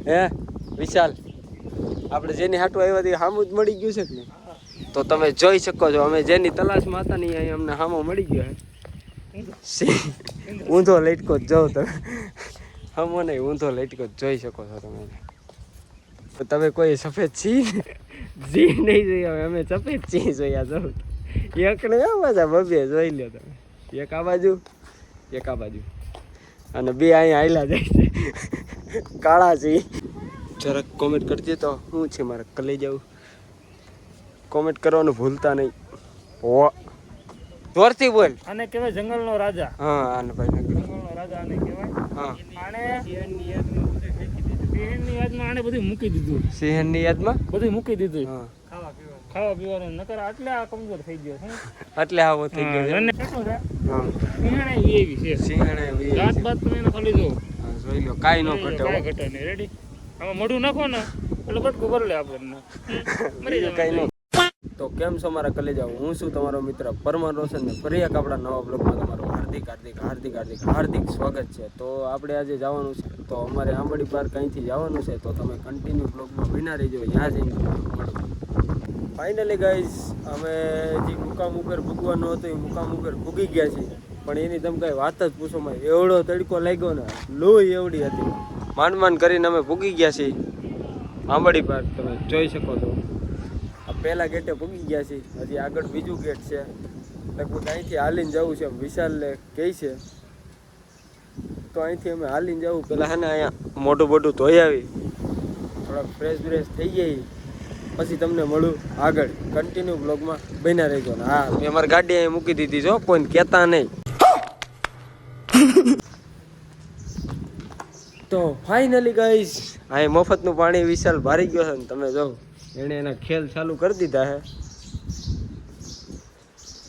હે વિશાલ, આપણે જેની હાટું આવ્યા હતી હામું જ મળી ગયું છે કે નહીં? તો તમે જોઈ શકો છો અમે જેની તલાશમાં હતા ને અહીં અમને હામો મળી ગયો હે. ઊંધો લટકો જ જાઓ તમે, હમો નહીં ઊંધો લટકો જ જોઈ શકો છો તમે. તમે કોઈ સફેદ સિંહ જી નહીં જોઈ, અમે સફેદ સિંહ જોયા જવું એકને બધા બબે જોઈ લો તમે. એક આ બાજુ એક આ બાજુ અને બે અહીંયા આયલા જાય છે કાળા સિંહ. જરાક કોમેન્ટ કરજે તો શું છે મારે કલાઈ જવું. કોમેન્ટ કરવાનું ભૂલતા નહીં. ઓ જોરથી બોલ. આને કહેવાય જંગલનો રાજા. હા આને ભાઈ જંગલનો રાજા આને કહેવાય. હા આને સિંહની યાદમાં આને બધું મૂકી દીધું. સિંહની યાદમાં બધું મૂકી દીધું. હા ખાવા પીવાનું નકર એટલે આ કમજોર થઈ ગયો છે. એટલે આવો થઈ ગયો છે. અને કેટલો છે? હા સિંહણે એવી છે. સિંહણે દાંત બાત તમે એને ખાલી જો. હા જોઈ લો કાઈ ન ઘટે. કાંઈ ઘટે નહીં. રેડી? આમાં મોઢું નાખો ને એટલે બટકું ભરી લે આપણને. મરી જાય કાઈ ન. તો કેમ છો મારા કલેજાઓ, હું છું તમારો મિત્ર પરમાર રોશન ને ફરી એક આપણા નવા બ્લોગમાં તમારું હાર્દિક સ્વાગત છે. તો આપણે આજે જવાનું છે, તો અમારે આંબડી પાર્ક અહીંથી જવાનું છે, તો તમે કન્ટિન્યુ બ્લોગમાં બિના રહેજો. ત્યાં જઈને ફાઇનલી ગાઈઝ અમે જે મુકામ ઉપર ભૂગવાનો હતો એ મુકામ ઉપર ભૂગી ગયા છીએ, પણ એની તમે કાંઈ વાત જ પૂછો માં. એવડો તડકો લાગ્યો ને, લોહી એવડી હતી. માંડ કરીને અમે ભૂગી ગયા છીએ આંબડી પાર્ક. તમે જોઈ શકો છો પહેલા ગેટે ભૂગી ગયા છીએ, હજી આગળ બીજું ગેટ છે. લગભગ અહીંથી હાલીને જવું છે, વિશાલને કહે છે તો અહીંથી અમે હાલીને જવું. પહેલાં હે ને અહીંયા મોઢું બોઢું ધોઈ આવી, થોડાક ફ્રેશ બ્રેશ થઈ જાય, પછી તમને મળું આગળ. કન્ટિન્યુ બ્લોગમાં બન્યા રહેજો. હા મેં અમારી ગાડી અહીં મૂકી દીધી છો, કોઈને કહેતા નહીં. તો ફાઇનલી ગાઈસ અહીં મફતનું પાણી વિશાલ ભરી ગયો છે ને તમે જો એણે એના ખેલ ચાલુ કરી દીધા છે,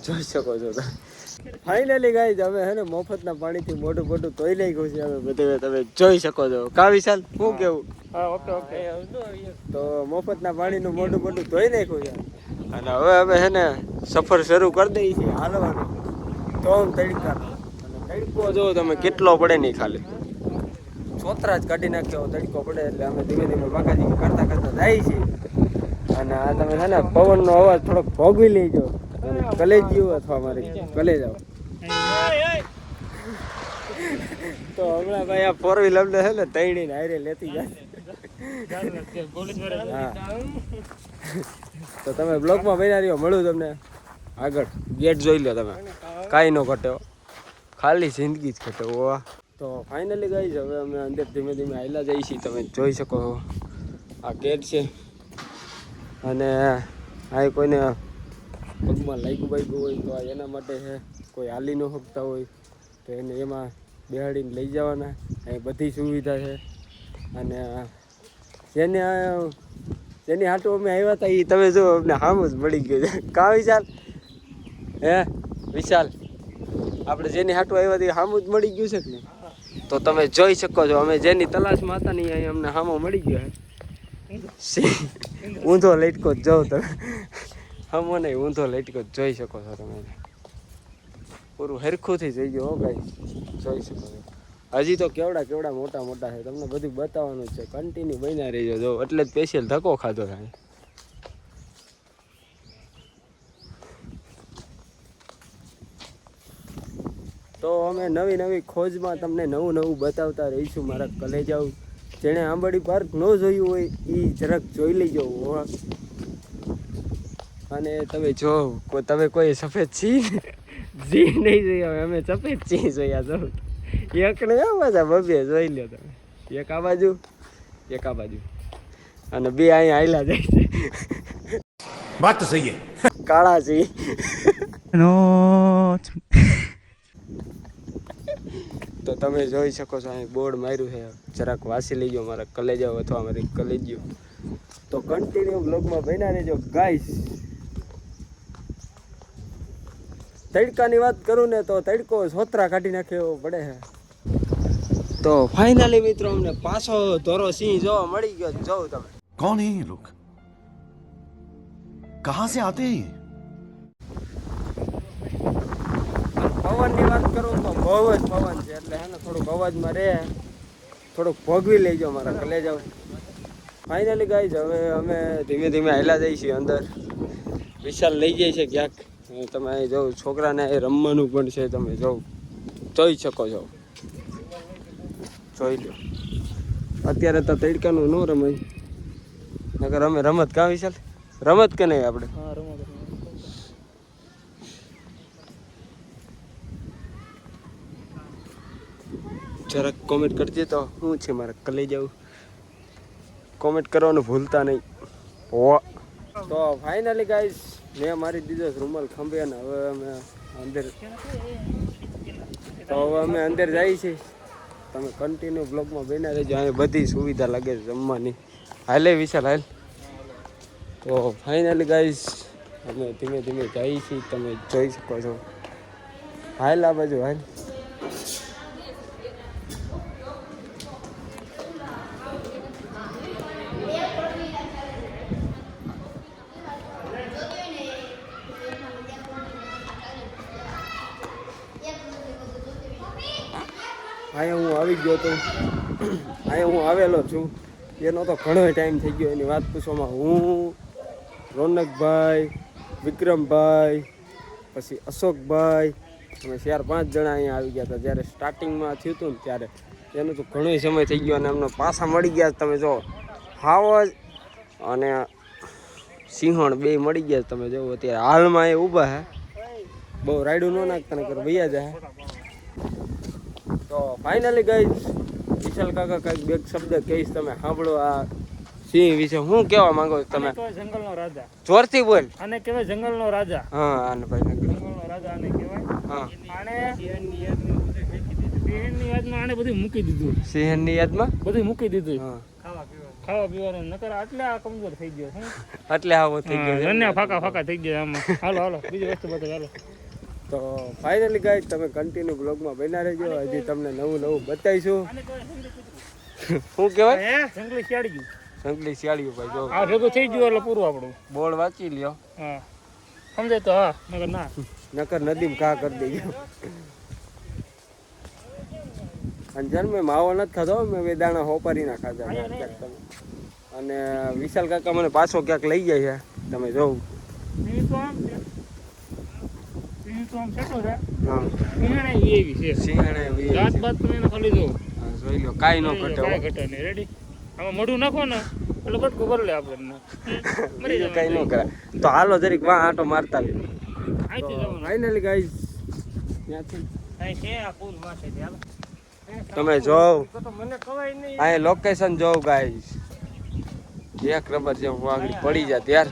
જોઈ શકો છો. ફાઇનલી ગાઈસ હવે હે ને મફતના પાણીથી મોઢું બોઢું ધોઈ લઈ ગયું છે અમે બધે, તમે જોઈ શકો છો. કા વિશાલ શું કેવું? હા ઓકે ઓકે. તો મફતના પાણીનું મોઢું બોઢું ધોઈ નાખ્યું છે અને હવે અમે હે ને સફર શરૂ કરી દઈએ છીએ હાલવાનું. તો તડકા અને તડકો જો તમે કેટલો પડે નહીં, ખાલી છોતરા જ કાઢી નાખ્યો તડકો પડે એટલે અમે ધીમે ધીમે બાકાજી કરતા જાય છીએ. અને આ તમે છે ને પવનનો અવાજ થોડોક ભોગવી લેજો, કલેજ્યું અથવા મારી કલેજ આવો. તો હમણાં ભાઈ આ ફોર વ્હીલ અમને છે ને તૈણીને હારે લેતી જાય. હા તો તમે બ્લોકમાં બન્યા રહ્યો, મળું તમને આગળ. ગેટ જોઈ લો તમે, કાંઈ ન ઘટે, ખાલી જિંદગી જ ઘટે. વાહ. તો ફાઇનલી ગઈ હવે અમે અંદર ધીમે ધીમે હાલ્યા જઈએ છીએ. તમે જોઈ શકો છો આ ગેટ છે અને આ કોઈને પગમાં લાગ્યું બાગ્યું હોય તો આ એના માટે છે. કોઈ હાલી ન શકતા હોય તો એને એમાં બેહાડીને લઈ જવાના. અહીં બધી સુવિધા છે. અને જેની હાટું અમે આવ્યા હતા એ તમે જો અમને હામ જ મળી ગયું છે. કા વિશાલ? હે વિશાલ, આપણે જેની હાટું આવ્યા હતા એ હામ જ મળી ગયું છે કે નહીં? તો તમે જોઈ શકો છો અમે જેની તલાશમાં હતા ને અહીં અમને હામો મળી ગયો છે. ઊંધો લટકો જ જાઓ તમે, હમો નહીં ઊંધો લટકો જ જોઈ શકો છો તમે. પૂરું હરખુંથી જઈ ગયો હો ગાઈ, જોઈ શકો છો. હજી તો કેવડા મોટા છે, તમને બધું બતાવવાનું જ છે. કન્ટિન્યુ બન્યા રહીજો જો, એટલે જ સ્પેશિયલ ધક્કો ખાધો થાય. તો અમે નવી ખોજમાં તમને નવું બતાવતા રહીશું મારા કલેજાઓ. જેણે આંબડી પાર્ક ન જોયું હોય એ જરાક જોઈ લેજો. અને તમે જો તમે કોઈ સફેદ સિંહ જી નહીં જોઈ, અમે સફેદ સિંહ જોયા જવું એકને બધા બબે જોઈ લો તમે. એક આ બાજુ એક આ બાજુ અને બે અહીંયા આયલા જાય છે. વાત તો સહી છે. કાળા સિંહ તો તમે જોઈ શકો છો અહીં બોર્ડ માર્યું છે, જરાક વાસી લેજો મારા કલેજાઓ અથવા મારી કલેજીઓ. તો કન્ટિન્યુ બ્લોગમાં બન્યા રહેજો ગાઈસ. તડકાની વાત કરું ને તો તડકો સોતરા કાઢી નાખે એવો પડે છે. તો ફાઇનલી મિત્રો અમને પાછો ધોરો સિંહ જોવા મળી ગયો. જોઉં તમે કોણ હે લોગ, કહાં સે આતે હે? પવનની વાત કરું તો બહુ જ પવન છે, એટલે હે ને થોડુંક અવાજમાં રહે, થોડુંક ભોગવી લેજો મારા કલેજાઓ. ફાઇનલી ગાઈઝ હવે અમે ધીમે ધીમે હાલ્યા જઈએ છીએ અંદર. વિશાલ લઈ જાય છે ક્યાંક. તમે અહીં જો છોકરાને એ રમવાનું પણ છે, તમે જોઈ શકો છો. જોઈ લો. અત્યારે તો તડકાનું ન રમાય, નકર અમે રમત કાં વિશાલ? રમત કે નહીં આપણે? હા રમત. જરાક કોમેન્ટ કરજે તો શું છે મારે કલી જવું. કોમેન્ટ કરવાનું ભૂલતા નહીં. હો તો ફાઇનલી ગાઈઝ મેં મારી દીધો રૂમાલ ખંભે ને હવે અમે અંદર, તો હવે અમે અંદર જઈએ છીએ. તમે કન્ટિન્યુ બ્લોગમાં બન્યા રહેજો. અહીં બધી સુવિધા લાગે છે જમવાની. હાલે વિશાલ હાલ. તો ફાઇનલી ગાઈઝ અમે ધીમે ધીમે જઈએ છીએ, તમે જોઈ શકો છો. હાલ આ બાજુ હાલ. અહીંયા હું આવી ગયો તો, અહીંયા હું આવેલો છું. એનો તો ઘણો ટાઈમ થઈ ગયો, એની વાત પૂછવામાં. હું, રોનકભાઈ, વિક્રમભાઈ, પછી અશોકભાઈ, અમે 4-5 જણા અહીંયા આવી ગયા હતા. જ્યારે સ્ટાર્ટિંગમાં થયું હતું ને ત્યારે એનો તો ઘણો સમય થઈ ગયો અને અમને પાછા મળી ગયા. તમે જો હાવજ અને સિંહણ બે મળી ગયા. તમે જો અત્યારે હાલમાં એ ઊભા હે. બહુ રાયડું ન નાખતા નકર ભૈયા જાય. તો ફાઇનલી ગાઈઝ વિશાલ કાકા કંઈક બે શબ્દ કહીશ, તમે સાંભળો. આ સિંહ વિશે શું કહેવા માંગો તમે? જંગલનો રાજા. જોરથી બોલ. આને કહેવાય જંગલનો રાજા. હા આને ભાઈ જંગલનો રાજા આને કહેવાય. હા આને સિંહની યાદમાં આને બધું મૂકી દીધું. સિંહની યાદમાં બધું મૂકી દીધું. હા ખાવા પીવાનું નકર આટલે આ કમજોર થઈ ગયો છે. એટલે આવો થઈ ગયો. રન્યા ફાકા થઈ ગયા આમાં. હાલો બીજી વસ્તુ બતાવો. હાલો. તો ફાઇનલી ગાઈઝ તમે કન્ટિન્યુ બ્લોગમાં બન્યા રહેજો. હજી તમને નવું બતાવીશું. શું કહેવાય? જંગલી શિયાળી. જંગલી શિયાળીઓ ભાઈ જો આ ભેગું થઈ ગયું એટલે પૂરું આપણું. બોર્ડ વાંચી લ્યો. હા સમજાય તો હા, નકર ના. નકર નદીમાં ઘા કરી દેજો. અને જન્મે માવો નથી ખાધો, મેં બે દાણા હોપારીના ખાધા ક્યાંક તમે. અને વિશાલ કાકા મને પાછો ક્યાંક લઈ જાય છે, તમે જોવું. જોઈ લો કાંઈ ન ઘટે નહીં. રેડી? આમાં મોઢું નાખો ને એટલે બટકું ભરી લે આપણે. કાંઈ ન કરાય. તો હાલો જરીક વાં આંટો મારતા લે. અહીંથી જવાનું. ફાઇનલી ગાઈઝ ત્યાંથી અહીં છે આ પુલ માથેથી. હાલો. તમે જોવ મને ખવાય નહીં. અહીં લોકેશન જોવ ગાઈઝ. એક રબર જેમ આગળ પડી જાય ત્યાર.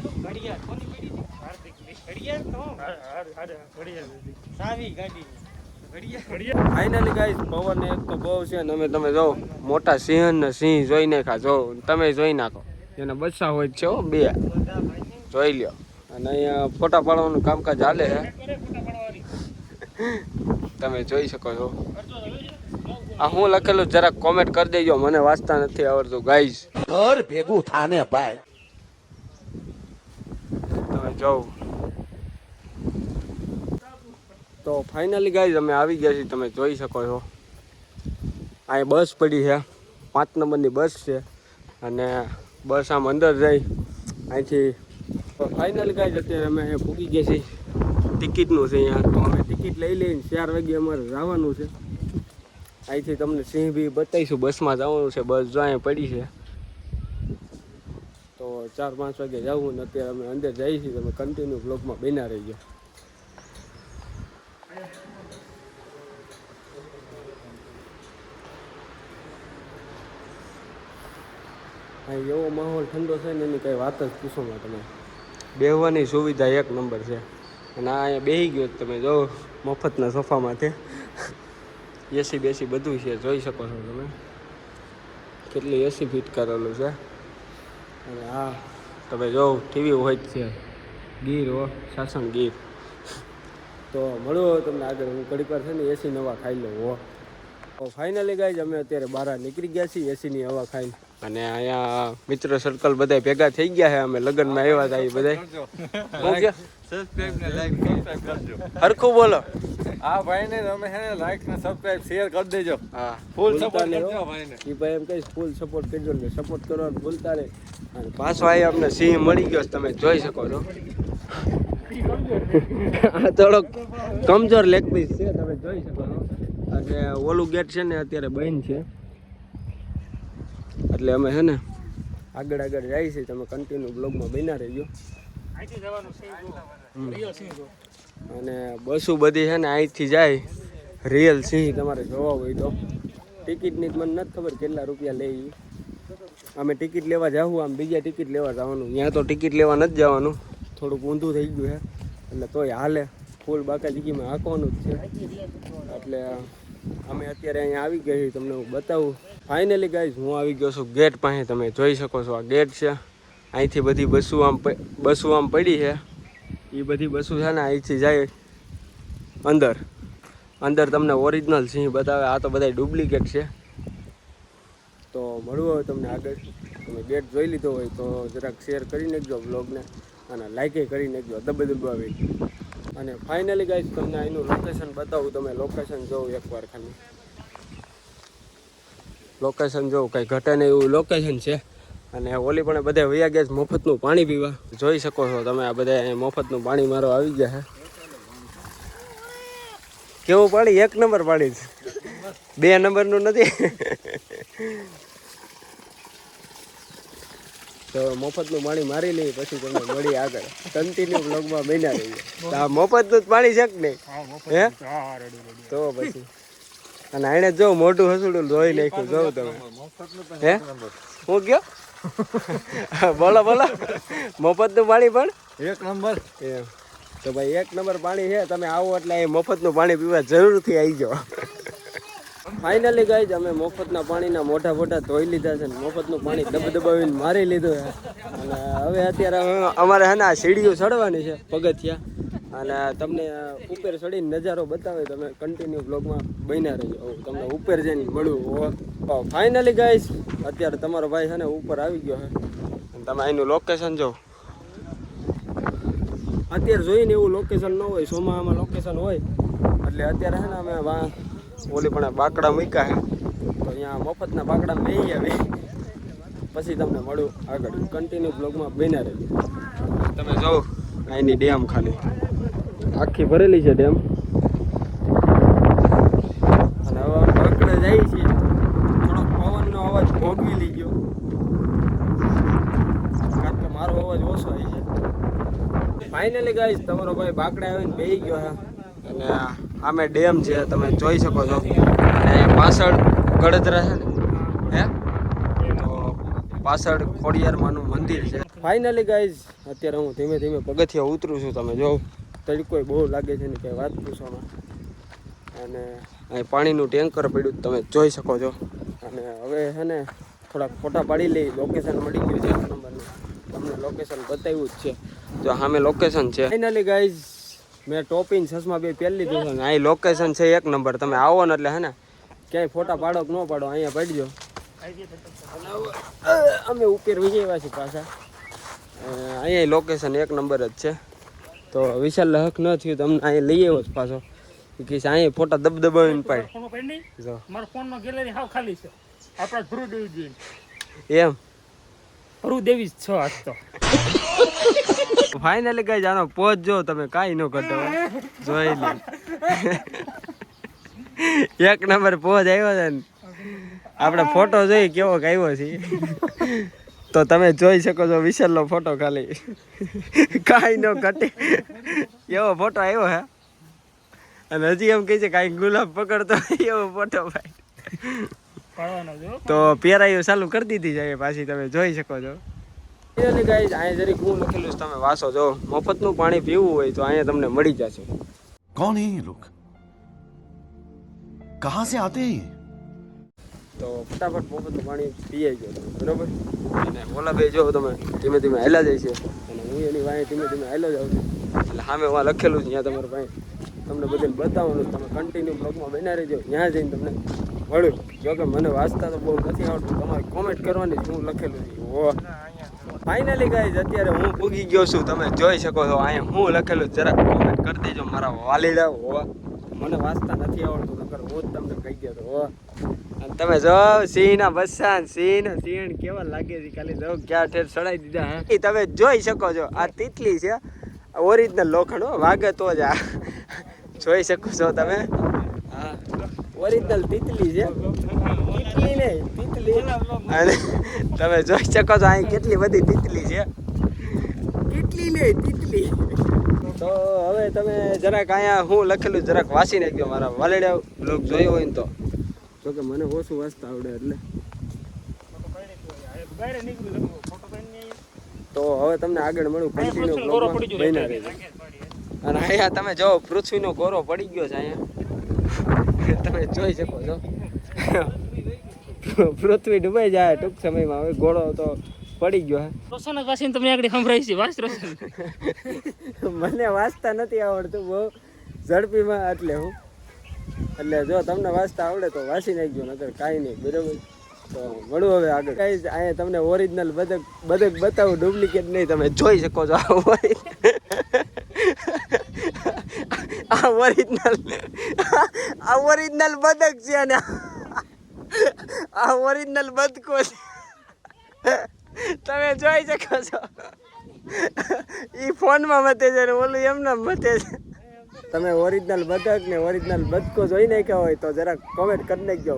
ફાઇનલી ગાઈઝ પવન એક તો બહુ છે ને અમે તમે જો મોટા સિંહ ને સિંહ જોઈ નાખા. જો તમે જોઈ નાખો. એના બચ્ચા હોય છે બે, જોઈ લ્યો. અને અહીંયા ફોટા પાડવાનું કામકાજ હાલે છે, તમે જોઈ શકો છો. આ હું લખેલું જરાક કોમેન્ટ કરી દેજો, મને વાંચતા નથી આવડતું ગાઈઝ. ઘર ભેગું થાને ભાઈ. તમે જોવ. તો ફાઇનલી ગાઈઝ અમે આવી ગયા છીએ, તમે જોઈ શકો છો. અહીં બસ પડી છે, 5 નંબરની બસ છે. અને બસ આમ અંદર જાય અહીંથી. તો ફાઇનલી ગાઈઝ અત્યારે અમે અહીંયા પૂગી ગયા છીએ. ટિકિટનું છે અહીંયા, તો અમે ટિકિટ લઈ લઈને 4 વાગે અમારે જવાનું છે. અહીંથી તમને સિંહ બી બતાવીશું. બસમાં જવાનું છે, બસ જો અહીંયા પડી છે. તો 4-5 વાગે જવું ને અત્યારે અમે અંદર જઈએ છીએ. તમે કન્ટિન્યુ બ્લોગમાં બન્યા રહીજો. અહીં એવો માહોલ ઠંડો છે ને એની કંઈ વાત જ પૂછોમાં. તમે બેહવાની સુવિધા 1 નંબર છે. અને આ અહીંયા બેસી ગયો તમે જો મફતના સોફામાંથી. એસી બેસી બધું છે, જોઈ શકો છો તમે. કેટલી એસી ફિટ કરેલું છે. અને હા તમે જો ટીવી હોય જ છે. ગીર હો, સાસણ ગીર. તો મળો તમને આગળ. હું ઘડીક વાર છે ને એસી નવા ખાઈ લઉં હો. તો ફાઇનલી ગાઈઝ અમે અત્યારે બહાર નીકળી ગયા છીએ એસીની હવા ખાઈને. અને અહીંયા મિત્ર સર્કલ બધા ભેગા થઈ ગયા છે. અમે લગ્નમાં આવ્યા હતા એ બધા. શું કે સબસ્ક્રાઇબ ને લાઈક સબસ્ક્રાઇબ કરજો. હરખું બોલો. આ ભાઈને તમે હે ને લાઈક ને સબસ્ક્રાઇબ શેર કરી દેજો. હા ફૂલ ભૂલતા સપોર્ટ નહીં કરજો હો. ભાઈને. ઈ ભાઈ એમ કહીશ ફૂલ સપોર્ટ કરજો ને સપોર્ટ કરવાનું ભૂલતા નહીં. અને પાછો અહીં અમને સિંહ મળી ગયો છે, તમે જોઈ શકો છો. આ થોડોક કમજોર લેગ પીસ છે, તમે જોઈ શકો છો. અને ઓલું ગેટ છે ને અત્યારે બંધ છે, એટલે અમે છે ને આગળ આગળ જાય છે. તમે કન્ટિન્યુ બ્લોગમાં બન્યા રહેજો. અહીંથી જવાનું સિંહ જો. રિયલ સિંહ જો. અને બસો બધી છે ને અહીંથી જાય. રિયલ સિંહ તમારે જોવા હોય તો ટિકિટની મને નથી ખબર કેટલા રૂપિયા લે ઈ. અમે ટિકિટ લેવા જાવું, આમ બીજા ટિકિટ લેવા જવાનું. ત્યાં તો ટિકિટ લેવા નથી જવાનું, થોડુંક ઊંધું થઈ ગયું છે, એટલે તોય હાલે. ફૂલ બાકાજીકીમાં હાંકવાનું જ છે. એટલે અમે અત્યારે અહીંયા આવી ગયા છીએ, તમને હું બતાવું. ફાઇનલી ગાઈઝ હું આવી ગયો છું ગેટ પાસે. તમે જોઈ શકો છો આ ગેટ છે. અહીંથી બધી બસો આમ પડી છે. એ બધી બસો છે ને અહીંથી જાય અંદર તમને ઓરિજિનલ સિંહ બતાવે. આ તો બધા ડુપ્લિકેટ છે. તો મળવું હોય તમને આગળ. તમે ગેટ જોઈ લીધો હોય તો જરાક શેર કરી નાખજો બ્લોગને, અને લાઈકે કરી નાખજો દબાવી. અને ફાઇનલી ગાઈઝ તમને અહીંનું લોકેશન બતાવું. તમે લોકેશન જોવું એકવાર ખાલી. લોકેશન જોવું, કંઈ ઘટે નહીં એવું લોકેશન છે. અને ઓલી પણ બધા વયા ગયા છે મફતનું પાણી પીવા. જોઈ શકો છો તમે આ બધા અહીં મફતનું પાણી મારો આવી ગયા છે. કેવું પાણી? 1 નંબર પાણી છે, 2 નંબરનું નથી. તો મફતનું પાણી મારી લઈએ, પછી તમને મળી આગળ. કન્ટિન્યુ બ્લોગમાં બન્યા રહીએ. તો આ મફતનું જ પાણી છે કે નહીં? હે તો પછી. અને આને જો મોટું હસુડું ધોઈ નાખ્યું, જોઉં તમે. હે હું કયો? બોલો મફતનું પાણી પણ 1 નંબર. એમ તો ભાઈ 1 નંબર પાણી છે. તમે આવો એટલે અહીં મફતનું પાણી પીવા જરૂરથી આવી જાઓ. ફાઇનલી ગાઈઝ અમે મફતના પાણીના મોઢા ધોઈ લીધા છે ને મફતનું પાણી દબાવીને મારી લીધું છે. અને હવે અત્યારે અમારે છે ને આ સીડીઓ ચડવાની છે, પગથિયા. અને તમને ઉપર ચડીને નજારો બતાવે. તમે કન્ટિન્યુ બ્લોગમાં બન્યા રહેજો. તમને ઉપર જઈને મળવું. ફાઇનલી ગાઈઝ અત્યારે તમારો ભાઈ છે ને ઉપર આવી ગયો છે. અને તમે અહીંનું લોકેશન જો. અત્યારે જોઈને એવું લોકેશન ન હોય, સોમામાં લોકેશન હોય. એટલે અત્યારે છે ને અમે ઓલી પણ બાકડા મૂક્યા છે, તો અહીંયા મફતના બાકડા મેં આવી. પછી તમને મળું આગળ. કન્ટિન્યુ બ્લોગમાં બન્યા રહેજો. તમે જો અહીંની ડેમ ખાલી આખી ભરેલી છે ડેમ. અને હવે બાકડે જાય છે. થોડોક પવનનો અવાજ ભોગવી લઈ ગયો, કારણ કે મારો અવાજ ઓછો આવી છે. ફાઇનલી ગાઈઝ તમારો ભાઈ બાકડે આવીને બેસી ગયો છે. અને આમે ડેમ છે, તમે જોઈ શકો છો. અને પાછળ ગળતરા છે ને, હે તો પાછળ ખોડિયારમાંનું મંદિર છે. ફાઇનલી ગાઈઝ અત્યારે હું ધીમે ધીમે પગથિયા ઉતરું છું. તમે જો તડકો બહુ લાગે છે ને કંઈ વાત પૂછવામાં. અને અહીં પાણીનું ટેન્કર પડ્યું તમે જોઈ શકો છો. અને હવે છે ને થોડાક ફોટા પાડી લઈ. લોકેશન મળી ગયું છે 1 નંબરનું. તમને લોકેશન બતાવ્યું જ છે. જો સામે લોકેશન છે. ફાઇનલી ગાઈઝ મેં ટોપીન ચશ્મા બે પહેરી લીધું છે. અહીં લોકેશન છે 1 નંબર. તમે આવો ને એટલે હે ને ક્યાંય ફોટા પાડો કે ન પાડો, અહીંયા પાડજો. અમે ઉપર વિજયવા છીએ પાછા. અહીંયા લોકેશન 1 નંબર જ છે. તો વિશાલ હક ન થયું તમને અહીંયા લઈ આવ્યો જ પાછો. કે અહીંયા ફોટા દબાવીને પાડ. જો મારો ફોનમાં ગેલેરી હાવ ખાલી છે. આપણા ધ્રુવ દેવી જોઈએ એમ ધ્રુવ દેવી જ છો આજ તો. ફાઇનલી કઈ જાનો પોચ જો તમે કાંઈ ન કરતો જોઈ લે. 1 નંબર પોચ આવ્યો છે ને. આપણે ફોટો જોઈ કેવો આવ્યો છે તો તમે જોઈ શકો છો. વિશાલનો ફોટો ખાલી કાંઈ ન ઘટે એવો ફોટો આવ્યો હે. અને હજી એમ કહે છે કાંઈ ગુલાબ પકડતો એવો ફોટો ભાઈ. તો પેરાયું ચાલુ કરી દીધી છે પાછી. તમે જોઈ શકો છો. ગાઈઝ અહીંયા જરીક હું લખેલું છે, તમે વાંચો જો. મફતનું પાણી પીવું હોય તો અહીંયા તમને મળી જશે. कौन है ये लोग कहाँ से आते हैं તો ફટાફટ મફતનું પાણી પીઆઈ ગયો બરોબર. અને ઓલા બે જો તમે ધીમે ધીમે હાલ્યા જાય છે. અને હું એની વાંહે ધીમે ધીમે હાલ્યો જાઉં છું. એટલે સામે વાં લખેલું છે ત્યાં તમારે ભાઈ તમને બધાને બતાવવાનું. તમે કન્ટિન્યુ બ્લોગમાં બના રહેજો. ત્યાં જઈને તમને મળું. જોકે મને વાંચતા તો બહુ નથી આવડતું. તમારે કોમેન્ટ કરવાની શું લખેલું છે. ફાઇનલી ગાઈઝ અત્યારે હું પૂગી ગયો છું. તમે જોઈ શકો છો અહીંયા હું લખેલું જરાક કોમેન્ટ કરી દેજો મારા વાલીડા હોવા. મને વાંચતા નથી આવડતું નકર હું જ તમને કહી ગયો હતો. અને તમે જો સિંહના બચ્ચા સિંહ કેવા લાગે છે ખાલી જો ક્યાં ઠેર સડાઈ દીધા. હે તમે જોઈ શકો છો આ તીતલી છે ઓરિજિનલ લોખંડ વાગે તો જ આ જોઈ શકો છો તમે. હા ઓરિજિનલ તીતલી છે તીતલી નહીં તીતલી. અને તમે જોઈ શકો છો અહીં કેટલી બધી તીતલી છે. તીતલી નહીં તીતલી. તો હવે તમે જરાક અહીંયા હું લખેલું જરાક વાંચી નાખજો મારા વાલેડા બ્લોગ જોયો હોય ને તો. જોકે મને ઓછું વાંચતા આવડે એટલે. તો હવે તમને આગળ મળું કન્ટિન્યુ બ્લોગમાં બન્યા રહેજો. અને અહીંયા તમે જો પૃથ્વીનો ગોરો પડી ગયો છે અહીંયા તમે જોઈ શકો છો. પૃથ્વી ડૂબાઈ જાય ટૂંક સમયમાં. હવે ગોળો તો પડી ગયો હે. રોશન વાસીને તમને આગળ સંભળાય છે વાસ રોશન. મને વાંચતા નથી આવડતું બહુ ઝડપીમાં એટલે જો તમને વાંચતા આવડે તો વાંચી નાખજો નકર કાંઈ નહીં બરાબર. તો મળું હવે આગળ. કાંઈ અહીંયા તમને ઓરિજિનલ બદક બતાવું ડુપ્લિકેટ નહીં. તમે જોઈ શકો છો આ ઓરિજિનલ બદક છે અને આ ઓરિજિનલ બદકો છે. તમે જોઈ શકો છો ઈ ફોનમાં મતે છે ને ઓલું એમને મતે છે. તમે ઓરિજિનલ બદક ને ઓરિજિનલ બદકો જોઈ નાખ્યા હોય તો જરાક કોમેન્ટ કરી નાખજો.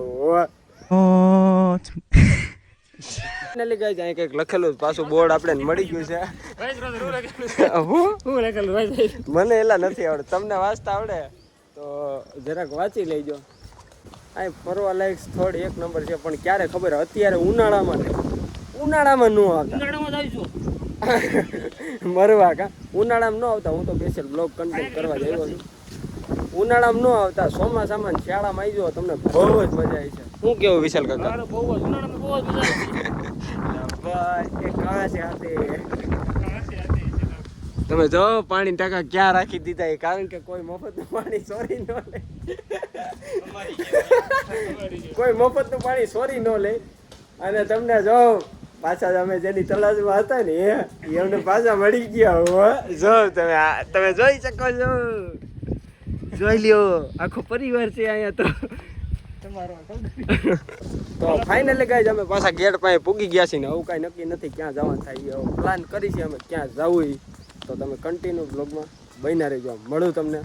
ફાઇનલી ગાઈઝ અહીં કંઈક લખેલું પાછું બોર્ડ આપણે મળી ગયું છે. મને એલા નથી આવડે. તમને વાંચતા આવડે તો જરાક વાંચી લેજો. અહીં ફરવા લાયક સ્થળ એક નંબર છે પણ ક્યારે ખબર અત્યારે ઉનાળામાં ન આવતા મરવા કા ઉનાળામાં ન આવતા. હું તો સ્પેશિયલ બ્લોગ કન્ટેન્ટ કરવા જ આવ્યો છું. ઉનાળામાં ન આવતા ચોમાસામાં શિયાળામાં આવી જાઓ તમને બહુ જ મજા આવી છે. શું કેવું વિશાલ કાકા? તમે જો પાણી ટાંકા ક્યાં રાખી દીધા કારણ કે કોઈ મફતનું પાણી ચોરી ન લે. કોઈ મફતનું પાણી ચોરી ન લે. અને તમને જો પાછા અમે જેની તલાશમાં હતા ને એ અમને પાછા મળી ગયા. જો તમે જોઈ શકો છો. જોઈ લ્યો આખો પરિવાર છે અહીંયા તો. તો ફાઇનલી ગાઈઝ અમે પાછા ગેટ પાસે પૂગી ગયા છીએ ને હવે કાંઈ નક્કી નથી ક્યાં જવાનું થાય. પ્લાન કરી છે અમે ક્યાં જવું. તો તમે કન્ટિન્યુ બ્લોગમાં બન્યા રહેજો. મળું તમને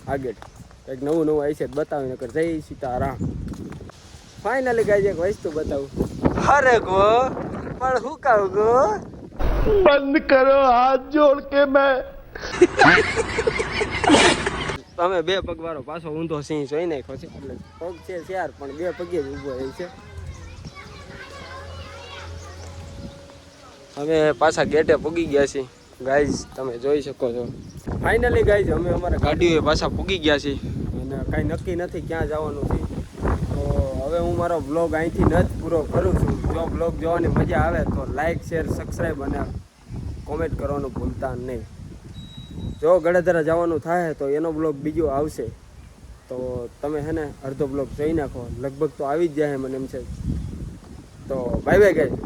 આગળ કંઈક નવું આવી છે બતાવી નકર જય સીતારામ. ફાઇનલી ગાઈઝ એક વસ્તુ બતાવું. અરે ગો પણ હું કહું ગો बंद करो हाथ जोड़ के मैं અમે બે પગવાળો પાછો ઊંધો સિંહ જોઈ નાખ્યો છે. એટલે પગ છે ચાર પણ બે પગે જ ઊભો રહે છે. અમે પાછા ગેટે પૂગી ગયા છીએ ગાઈઝ તમે જોઈ શકો છો. ફાઇનલી ગાઈઝ અમે અમારા ગાડીઓએ પાછા પૂગી ગયા છીએ અને કાંઈ નક્કી નથી ક્યાં જવાનું છે. તો હવે હું મારો બ્લોગ અહીંથી ન જ પૂરો કરું છું. જો બ્લોગ જોવાની મજા આવે તો લાઇક શેર સબસ્ક્રાઈબ અને કોમેન્ટ કરવાનું ભૂલતા નહીં. જો ગળેધરા જવાનું થાય તો એનો બ્લોગ બીજો આવશે. તો તમે હે ને અડધો બ્લોગ જોઈ નાખો. લગભગ તો આવી જ જાય મને એમ છે. તો બાય બાય ગાઈઝ.